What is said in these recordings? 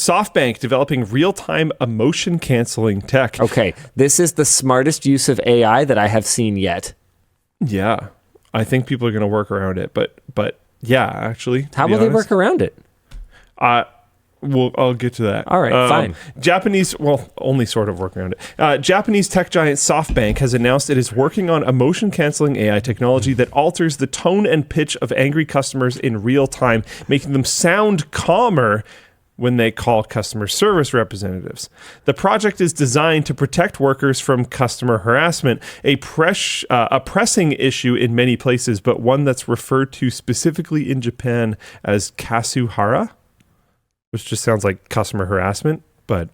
Softbank developing real-time emotion canceling tech. Okay, this is the smartest use of AI that I have seen yet. Yeah, I think people are going to work around it, but yeah, actually. How will they work around it? I'll get to that. All right, fine. Only sort of working around it. Japanese tech giant Softbank has announced it is working on emotion-canceling AI technology that alters the tone and pitch of angry customers in real time, making them sound calmer when they call customer service representatives. The project is designed to protect workers from customer harassment, a pressing issue in many places, but one that's referred to specifically in Japan as kasuhara, which just sounds like customer harassment, but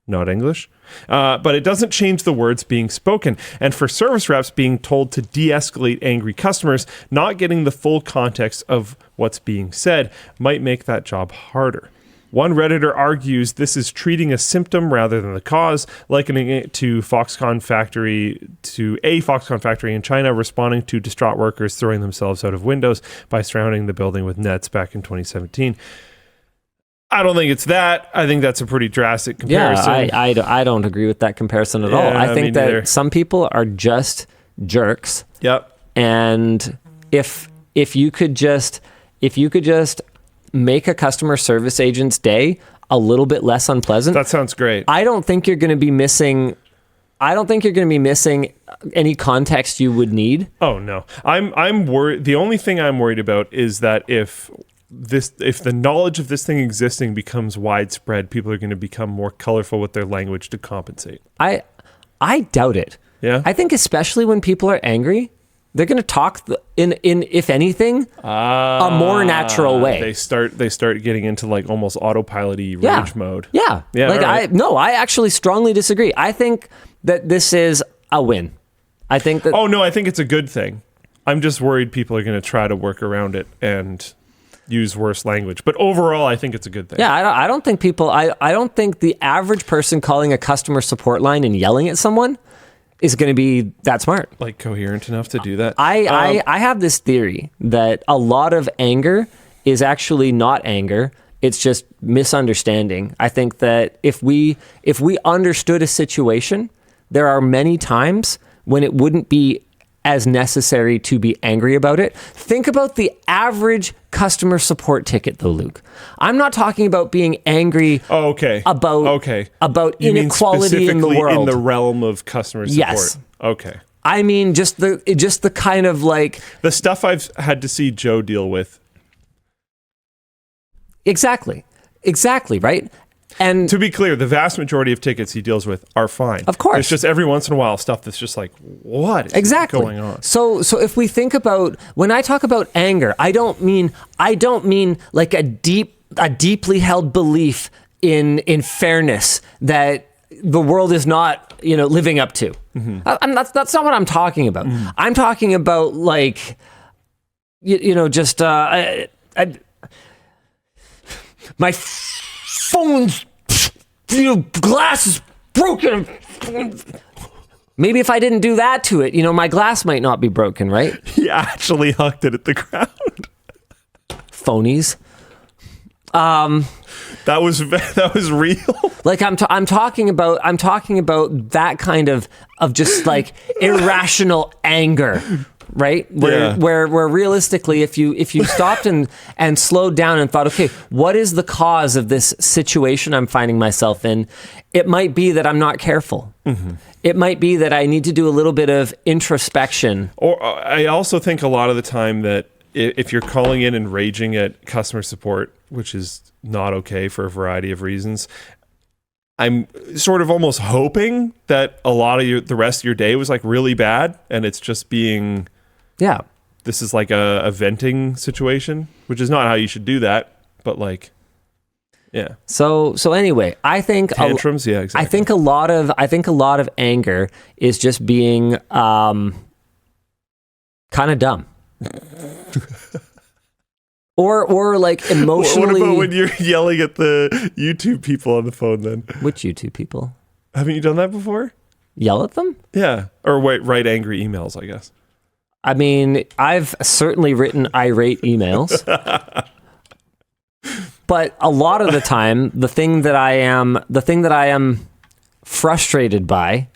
not English. But it doesn't change the words being spoken. And for service reps being told to de-escalate angry customers, not getting the full context of what's being said might make that job harder. One Redditor argues this is treating a symptom rather than the cause, likening it to a Foxconn factory in China responding to distraught workers throwing themselves out of windows by surrounding the building with nets back in 2017. I don't think it's that. I think that's a pretty drastic comparison. Yeah, I don't agree with that comparison at all. I think that some people are just jerks. Yep. And if you could just make a customer service agent's day a little bit less unpleasant. That sounds great. I don't think you're going to be missing any context you would need. Oh no. I'm worried. The only thing I'm worried about is that if the knowledge of this thing existing becomes widespread, people are going to become more colorful with their language to compensate. I doubt it. Yeah. I think especially when people are angry, they're going to talk in if anything, a more natural way. They start getting into like almost autopilot-y rage mode. Yeah. Like right. I actually strongly disagree. I think that this is a win. I think that. Oh no, I think it's a good thing. I'm just worried people are going to try to work around it and use worse language. But overall, I think it's a good thing. Yeah, I don't think the average person calling a customer support line and yelling at someone is going to be that smart. Like coherent enough to do that. I have this theory that a lot of anger is actually not anger. It's just misunderstanding. I think that if we understood a situation, there are many times when it wouldn't be as necessary to be angry about it. Think about the average customer support ticket, though, Luke. I'm not talking about being angry about inequality in the world. In the realm of customer support. Yes. Okay. I mean, just the kind of like... The stuff I've had to see Joe deal with. Exactly, right? And to be clear, the vast majority of tickets he deals with are fine. Of course. It's just every once in a while stuff that's just like, what is going on? So if we think about, when I talk about anger, I don't mean like a deeply held belief in fairness that the world is not, living up to. Mm-hmm. That's not what I'm talking about. Mm-hmm. I'm talking about like, just my phone's glass is broken. Maybe if I didn't do that to it, my glass might not be broken, right? He actually hucked it at the ground. Phonies. That was real. Like I'm talking about that kind of just like irrational anger. Right? Where realistically, if you stopped and slowed down and thought, okay, what is the cause of this situation I'm finding myself in? It might be that I'm not careful. Mm-hmm. It might be that I need to do a little bit of introspection. Or I also think a lot of the time that if you're calling in and raging at customer support, which is not okay for a variety of reasons, I'm sort of almost hoping that a lot of the rest of your day was like really bad and it's just being... Yeah. This is like a venting situation, which is not how you should do that, but like, yeah. So anyway, I think tantrums, yeah, exactly. I think a lot of anger is just being kind of dumb. Or like emotionally. What about when you're yelling at the YouTube people on the phone then? Which YouTube people? Haven't you done that before? Yell at them? Yeah. Or write angry emails, I guess. I mean, I've certainly written irate emails. But a lot of the time, the thing that I am frustrated by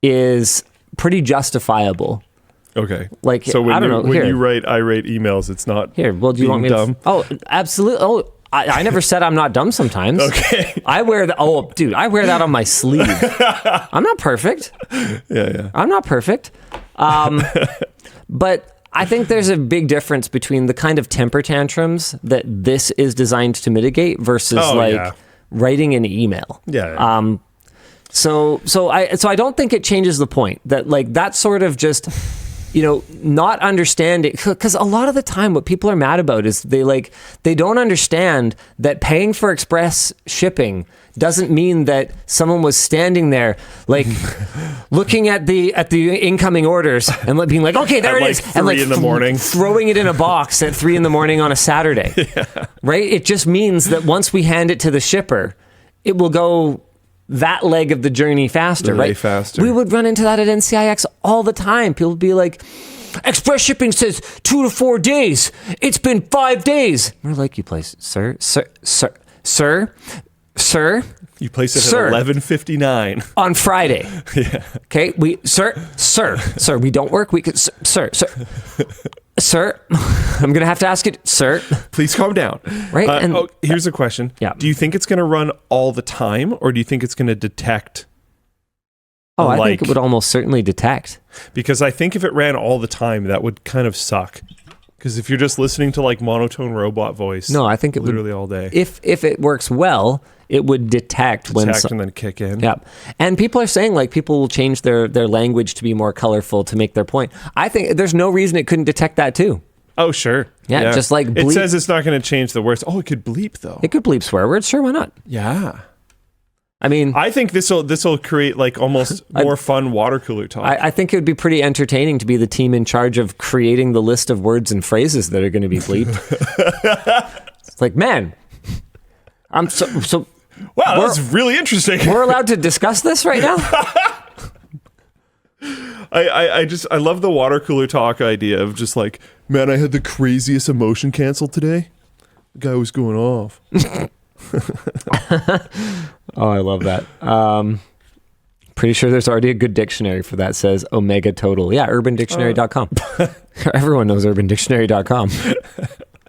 is pretty justifiable. Okay. Like, so when I don't know. When Here. you write irate emails, it's not Here, well, do you want me dumb? to? Oh, absolutely. Oh, I never said I'm not dumb sometimes. Okay. I wear that. Oh, dude, I wear that on my sleeve. I'm not perfect. Yeah. I'm not perfect. But I think there's a big difference between the kind of temper tantrums that this is designed to mitigate versus writing an email. Yeah. So I don't think it changes the point that like that sort of just, not understanding, because a lot of the time what people are mad about is they don't understand that paying for express shipping doesn't mean that someone was standing there like looking at the incoming orders and being like, okay, there it is, and like 3 in the morning throwing it in a box at 3 a.m. on a Saturday. Yeah. Right? It just means that once we hand it to the shipper, it will go that leg of the journey faster, right? Faster. We would run into that at NCIX all the time. People would be like, express shipping says 2 to 4 days. It's been 5 days. We're like, you place it, sir. You place it at 11:59 on Friday. Yeah. Okay, sir, we don't work weekends. Sir, I'm going to have to ask it, sir. Please calm down. Right? Here's a question. Yeah. Do you think it's going to run all the time, or do you think it's going to detect? Oh, I think it would almost certainly detect. Because I think if it ran all the time, that would kind of suck. Because if you're just listening to like monotone robot voice, no, I think it literally would, all day. If it works well, it would detect when and then kick in. Yeah. And people are saying like people will change their language to be more colorful to make their point. I think there's no reason it couldn't detect that too. Oh, sure. Yeah. Just like bleep. It says it's not going to change the words. Oh, it could bleep though. It could bleep swear words. Sure, why not? Yeah. I mean, I think this will create like almost more fun water cooler talk. I think it would be pretty entertaining to be the team in charge of creating the list of words and phrases that are going to be bleeped. It's like, man, I'm so. Wow, that's really interesting. We're allowed to discuss this right now? I love the water cooler talk idea of just like, man, I had the craziest emotion canceled today. The guy was going off. Oh, I love that. Pretty sure there's already a good dictionary for that. Says Omega Total. Yeah, urbandictionary.com. Everyone knows urbandictionary.com.